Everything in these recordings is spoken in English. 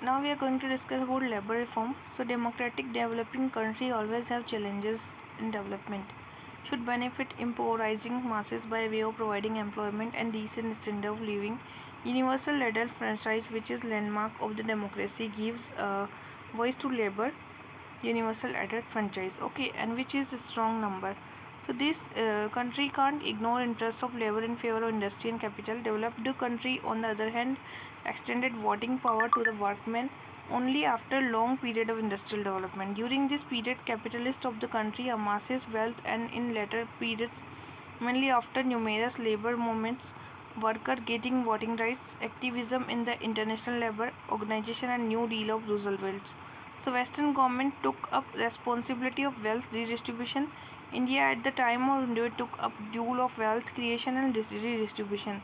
Now we are going to discuss about labor reform. So democratic developing country always have challenges in development. Should benefit impoverising masses by way of providing employment and decent standard of living. Universal adult franchise, which is landmark of the democracy, gives voice to labor. Universal adult franchise, okay, and which is a strong number. So this country can't ignore interest of labor in favor of industry and capital. Developed country, on the other hand, extended voting power to the workmen only after long period of industrial development. During this period, capitalists of the country amasses wealth, and in later periods, mainly after numerous labor movements, worker getting voting rights, activism in the International Labour Organization and New Deal of Roosevelt. So Western government took up responsibility of wealth redistribution. India at the time of India took up dual of wealth creation and redistribution.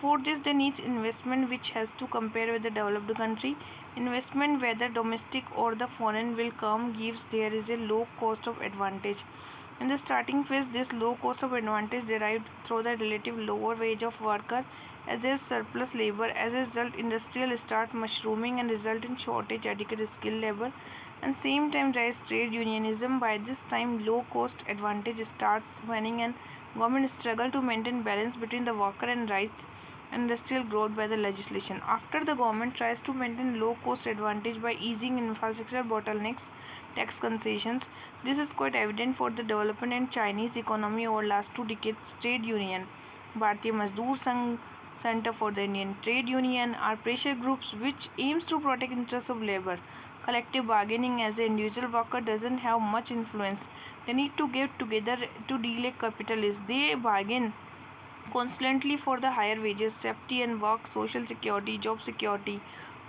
For this, they need investment which has to compare with the developed country. Investment, whether domestic or the foreign, will come gives there is a low cost of advantage. In the starting phase, this low cost of advantage derived through the relative lower wage of worker as a surplus labor. As a result, industrial start mushrooming and result in shortage adequate skilled labor, and same time rise trade unionism. By this time, low cost advantage starts waning and government struggle to maintain balance between the worker and rights and industrial growth by the legislation. After the government tries to maintain low cost advantage by easing infrastructure bottlenecks, tax concessions. This is quite evident for the development in Chinese economy over last 2 decades. Trade union, Bharatiya Mazdoor Sangh, Center for the Indian Trade Union are pressure groups which aims to protect interests of labor. Collective bargaining, as an individual worker doesn't have much influence. They need to get together to deal with capitalists. They bargain constantly for the higher wages, safety and work, social security, job security.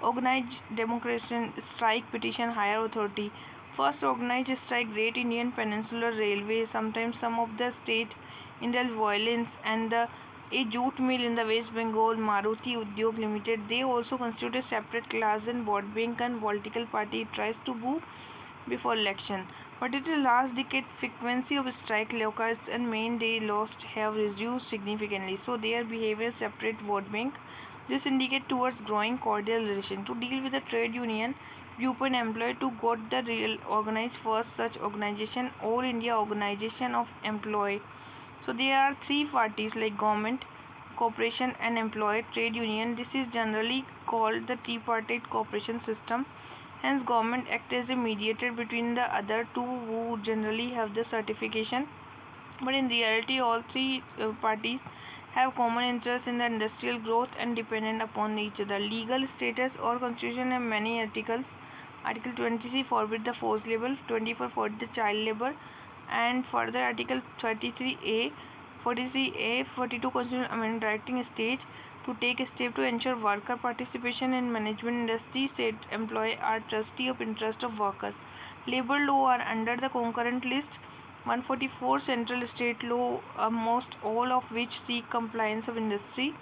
Organized demonstration, strike, petition, higher authority. First organized strike, Great Indian Peninsular Railway. Sometimes some of the state indulge violence, and the a jute mill in the West Bengal, Maruti Udyog Limited. They also constitute a separate class, and vote bank and political party tries to boo before election. But in the last decade, frequency of strike lockouts and main day lost have reduced significantly. So their behavior separate vote bank. This indicates towards growing cordial relation. To deal with the trade union viewpoint employee to got the real organized first such organization, All India Organization of Employee. So there are three parties like government, corporation and employee trade union. This is generally called the tripartite cooperation system. Hence, government act as a mediator between the other two who generally have the certification. But in reality, all three parties have common interest in the industrial growth and dependent upon each other. Legal status or constitution have many articles. Article 23 forbid the forced labor, 24 forbid the child labor, and further Article 33A, 43A, 42 Constitutional Amendment directing state to take a step to ensure worker participation in management industry. State employee are trustee of interest of worker. Labor law are under the concurrent list 144 central state law, most all of which seek compliance of industry.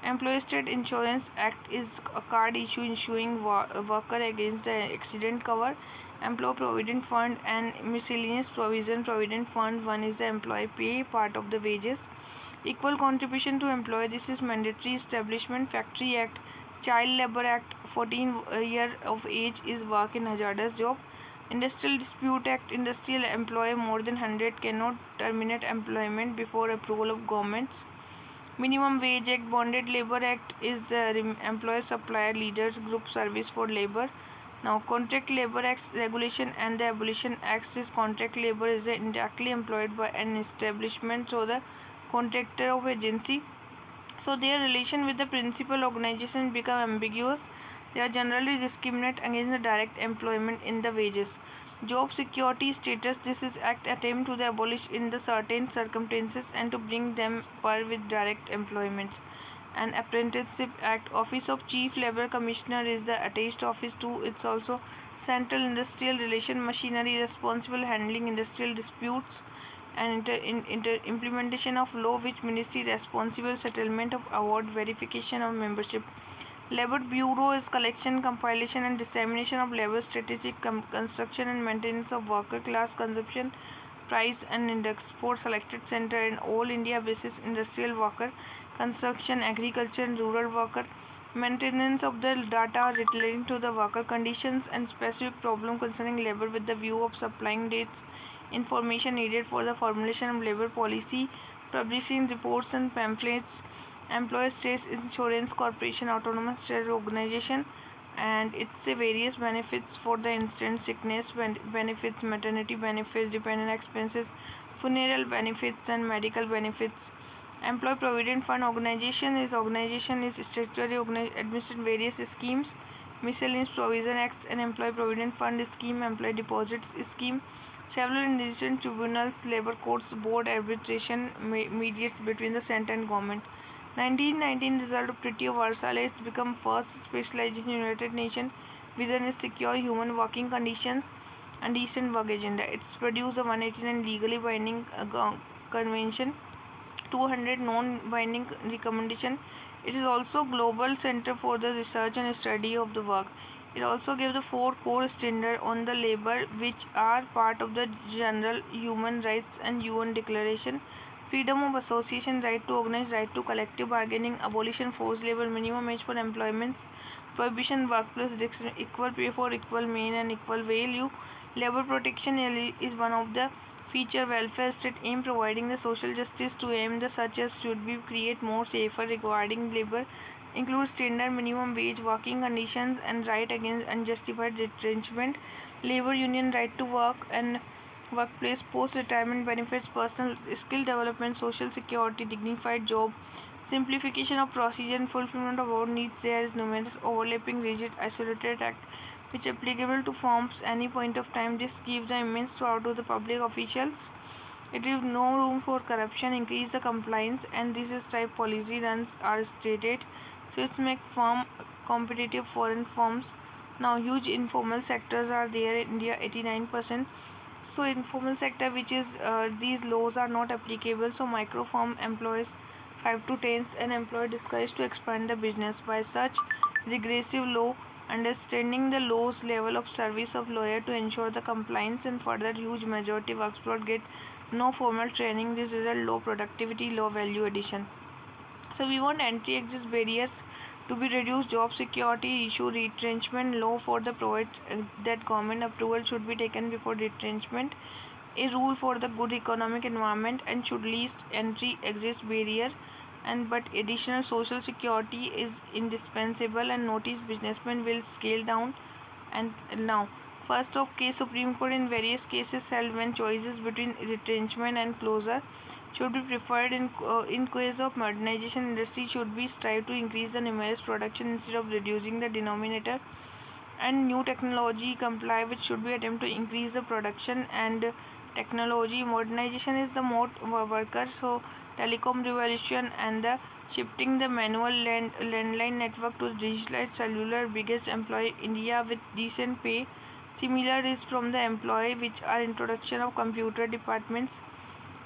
Employee State Insurance Act is a card issue ensuring worker against the accident cover. Employee Provident Fund and miscellaneous provident fund. One is the employee pay part of the wages. Equal contribution to employee. This is mandatory establishment. Factory Act, Child Labor Act. 14 year of age is work in hazardous job. Industrial Dispute Act. Industrial employee more than 100 cannot terminate employment before approval of governments. Minimum Wage Act. Bonded Labor Act is the employer supplier leaders group service for labor. Now Contract Labor Act regulation and the Abolition Act is contract labor is indirectly employed by an establishment through the contractor of agency. So their relation with the principal organization become ambiguous. They are generally discriminate against the direct employment in the wages. Job security status. This is act attempt to the abolish in the certain circumstances and to bring them per with direct employment. And Apprenticeship Act. Office of Chief Labor Commissioner is the attached office to. It's also Central Industrial Relation Machinery responsible handling industrial disputes and implementation of law which ministry responsible settlement of award verification of membership. Labor Bureau is collection, compilation and dissemination of labor strategic construction and maintenance of worker class consumption price and index for selected center and all India basis industrial worker, construction, agriculture and rural worker. maintenance of the data relating to the worker conditions and specific problem concerning labor with the view of supplying dates information needed for the formulation of labor policy, publishing reports and pamphlets, employer states insurance corporation autonomous state organization, and its various benefits for the instant sickness benefits, maternity benefits, dependent expenses, funeral benefits and medical benefits. Employee Provident Fund organization is statutory administered various schemes, Miscellaneous Provision Acts and Employee Provident Fund Scheme, Employee Deposits Scheme, several independent tribunals, labor courts, board arbitration mediates between the center and government. 1919 result of Treaty of Versailles. It's become first specialization in United Nations. Vision is secure human working conditions and decent work agenda. It's produced a 189 legally binding convention, 200 non-binding recommendation. It is also global center for the research and study of the work. It also gives the 4 core standards on the labor which are part of the general human rights and UN declaration. Freedom of association, right to organize, right to collective bargaining, abolition forced labor, minimum age for employments, prohibition workplace discrimination, equal pay for equal mean and equal value. Labor protection is one of the feature welfare state aim providing the social justice to aim the such as should be create more safer regarding labor includes standard minimum wage, working conditions and right against unjustified retrenchment, labor union right to work and workplace post-retirement benefits, personal skill development, social security, dignified job, simplification of procedure and fulfillment of our needs. There is numerous overlapping, rigid, isolated act which applicable to firms any point of time. This gives the immense power to the public officials. It leaves no room for corruption, increase the compliance, and this is type policy runs are stated. So it's make firm competitive foreign firms. Now huge informal sectors are there in India, 89%. So informal sector which is these laws are not applicable. So micro firm employs 5 to 10 and employer discouraged to expand the business by such regressive law. Understanding the low's level of service of lawyer to ensure the compliance and further huge majority of exploit get no formal training. This is a low productivity, low value addition. So we want entry exit barriers to be reduced, job security issue, retrenchment law for the provide that government approval should be taken before retrenchment, a rule for the good economic environment and should least entry exit barrier and but additional social security is indispensable and notice businessmen will scale down. And now first of case, Supreme Court in various cases held when choices between retrenchment and closure should be preferred in case of modernization industry should be strive to increase the numerous production instead of reducing the denominator, and new technology comply which should be attempt to increase the production and technology modernization is the mode worker. So telecom revolution and the shifting the manual landline network to digitalized cellular biggest employee India with decent pay. Similar is from the employee which are introduction of computer departments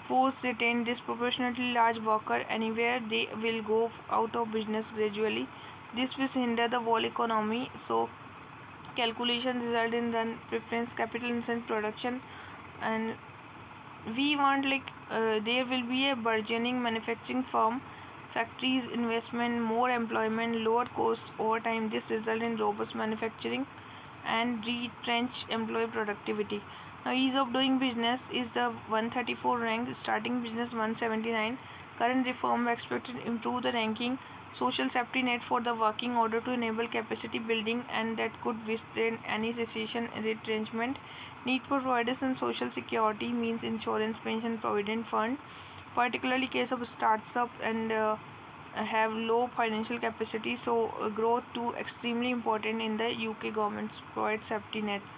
force retain disproportionately large worker anywhere they will go out of business gradually. This will hinder the whole economy. So calculation result in the preference capital instant production, and we want there will be a burgeoning manufacturing firm, factories, investment, more employment, lower cost over time. This result in robust manufacturing and retrench employee productivity. Now ease of doing business is the 134 rank, starting business 179. Current reform expected to improve the ranking, social safety net for the working order to enable capacity building and that could withstand any recession retrenchment. Need for providers some social security means insurance, pension, provident fund, particularly case of startup and have low financial capacity. So growth too extremely important in the UK government's provide safety nets.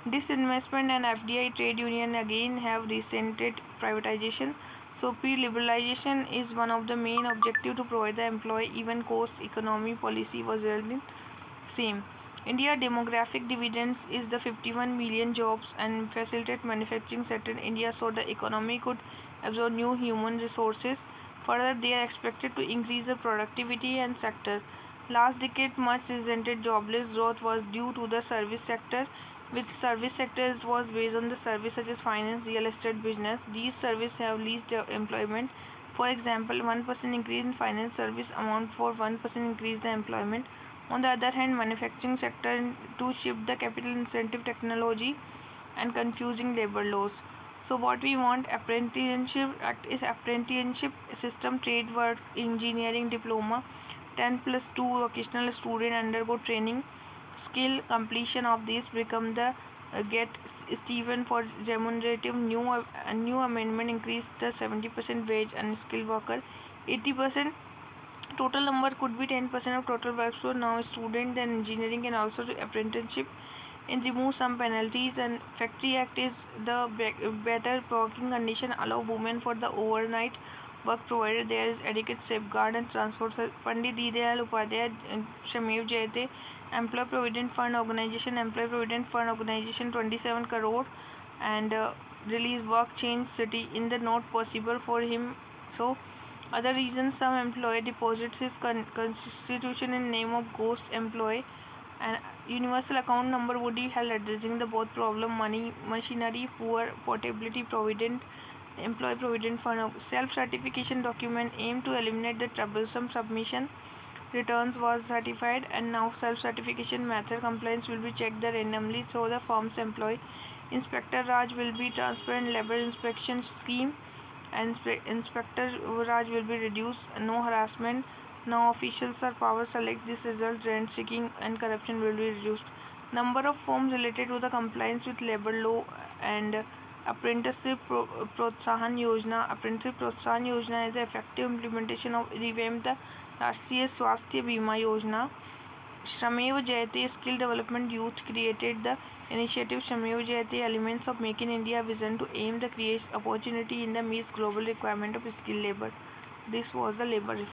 Disinvestment and FDI trade union again have resented privatization. So pre-liberalization is one of the main objective to provide the employee even cost economy policy was held in same. India demographic dividends is the 51 million jobs and facilitate manufacturing sector in India so the economy could absorb new human resources. Further, they are expected to increase the productivity and sector. Last decade, much resented jobless growth was due to the service sector, which service sectors was based on the service such as finance, real estate business. These services have least employment For example, 1% increase in finance service amount for 1% increase the employment. On the other hand, manufacturing sector to shift the capital incentive technology and confusing labor laws. So what we want, apprenticeship act is apprenticeship system, trade work, engineering diploma, 10 plus 2 vocational student undergo training, skill completion of these become the get Stephen for remunerative new amendment increase the 70% wage unskilled worker, 80% total number could be 10% of total workforce. Now student and engineering can also do apprenticeship and remove some penalties. And factory act is the better working condition allow women for the overnight work provided there is adequate safeguard and transport. Pandit Deedayal Upadhyay Shramev Jayate Employee Provident Fund Organization 27 crore and release work change city in the not possible for him. So other reasons, some employee deposits his constitution in name of ghost employee, and universal account number would be held addressing the both problem money machinery poor portability provident employee provident fund. Self certification document aim to eliminate the troublesome submission returns was certified, and now self certification method compliance will be checked randomly through the firm's employee. Inspector Raj will be transparent labor inspection scheme, and Inspector Raj will be reduced. No harassment. Now officials are power select this result. Rent seeking and corruption will be reduced. Number of forms related to the compliance with labor law and apprenticeship Protsahan Yojana. Apprenticeship Protsahan Yojana is the effective implementation of revamped the Rashtriya Swasthya Bima Yojana. Shramev Jayate Skill Development Youth created the initiative Shramev Jayate Elements of Make in India vision to aim the create opportunity in the meets global requirement of skilled labor. This was the labor reform.